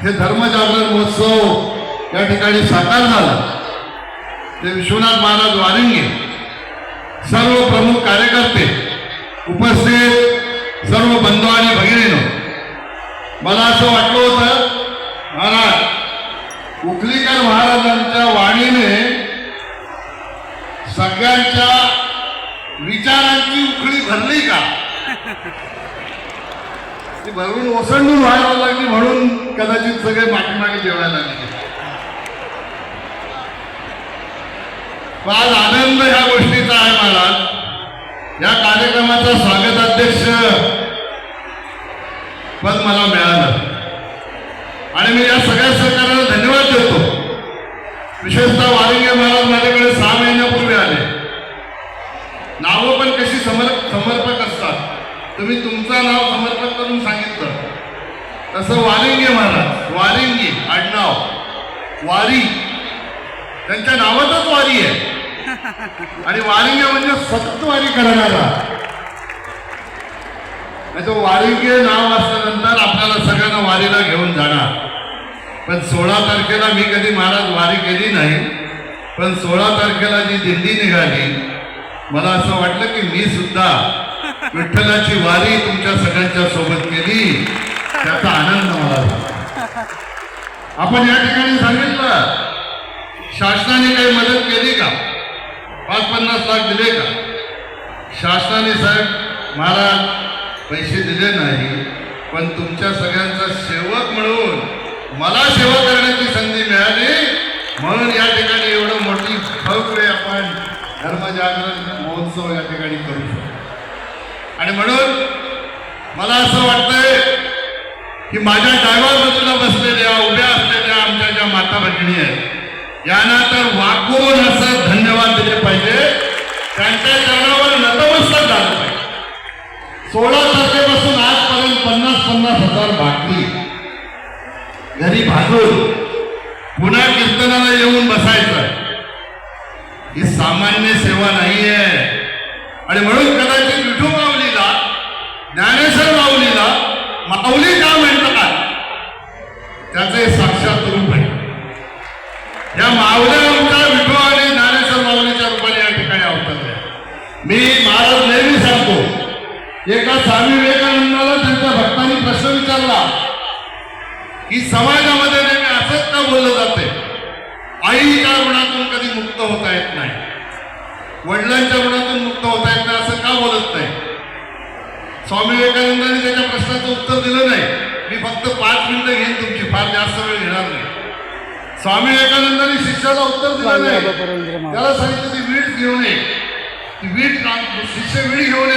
हे धर्मजागरण महोत्सव या ठिकाणी साकार झाला ते विश्वनाथ महाराज वारिंगे, सर्व प्रमुख कार्यकर्ते, उपस्थित सर्व बंधू आणि भगिनींनो, मला असं वाटलं होतं महाराज उखलीकर महाराजांच्या वाणीने सगळ्यांच्या विचारांची उखळी भरली का, ती भरून ओसंडून व्हायला लागली म्हणून कदाचित सगळे पाठीमागे जेवायला लागले. आज आनंद ह्या गोष्टीचा आहे महाराज, या कार्यक्रमाचा स्वागताध्यक्ष पद मला मिळालं आणि मी या सगळ्या सहकार्याला धन्यवाद देतो. विशेषतः वारिंगे महाराज माझ्याकडे 6 महिन्यापूर्वी आले. नावं पण कशी समर्पक असतात, तुम्ही तुमचं नाव समर्पक करून सांगितलं तसं वारिंगे महाराज, वारिंगे आडनाव, वारी त्यांच्या नावातच वारी आहे आणि वारिंगे म्हणजे सतत वारी करणारा. तो वारिंगे नाव असल्यानंतर आपल्याला सगळ्यांना वारीला घेऊन जाणार. पण 16 तारखेला मी कधी महाराज वारी केली नाही, पण 16 तारखेला जी दिंडी निघाली मला असं वाटलं की मी सुद्धा विठ्ठलाची वारी तुमच्या सगळ्यांच्या सोबत केली, त्याचा आनंद मला झाला. आपण या ठिकाणी सांगितलं शासनाने काही मदत केली का, 50 लाख दिले का? शासनाने साहेब महाराज पैसे दिले नाही, पण तुमच्या सगळ्यांचा सेवक म्हणून मला सेवा करण्याची संधी मिळाली म्हणून या ठिकाणी एवढं मोठी भव्य आपण धर्मजागरण महोत्सव या ठिकाणी करू शकतो. आणि म्हणून मला असं वाटतंय की माझ्या डाव्या बाजूला बसलेल्या उभ्या असलेल्या आमच्या ज्या माता भगिनी आहेत यांना तर वाकून असं धन्यवाद दिले पाहिजे, त्यांच्या चरणावर नतमस्तक झालं पाहिजे. 16 तारखेपासून आजपर्यंत 50-50 हजार भाकरी घरी भाजून पुन्हा कीर्तनाला येऊन बसायचं, ही सामान्य सेवा नाहीये. आणि म्हणून कदाचित विठू माऊलीला, ज्ञानेश्वर माऊलीला माऊली का म्हणतात त्याचे साक्षात रूप आहे. या माऊल्या आमच्या विठू आणि ज्ञानेश्वर माऊलीच्या रूपाने या ठिकाणी अवतरले. मी महाराज नेहमी सांगतो, एका स्वामी विवेकानंदाला त्यांच्या भक्तांनी प्रश्न विचारला की समाजामध्ये नेहमी असंच का बोललं जाते, आईच्या गुणातून कधी मुक्त होता येत नाही, वडिलांच्या गुणातून मुक्त होता येत नाही, असं का बोलत नाही? स्वामी विवेकानंदांनी त्याच्या प्रश्नाचं उत्तर दिलं नाही. मी फक्त 5 मिनिटं घेईन तुमची, फार जास्त वेळ घेणार नाही. स्वामी विवेकानंदांनी शिष्याला उत्तर दिलं नाही, त्याला सांगितलं ती वीट घेऊन ये, ती वीट शिष्य वीट घेऊन ये.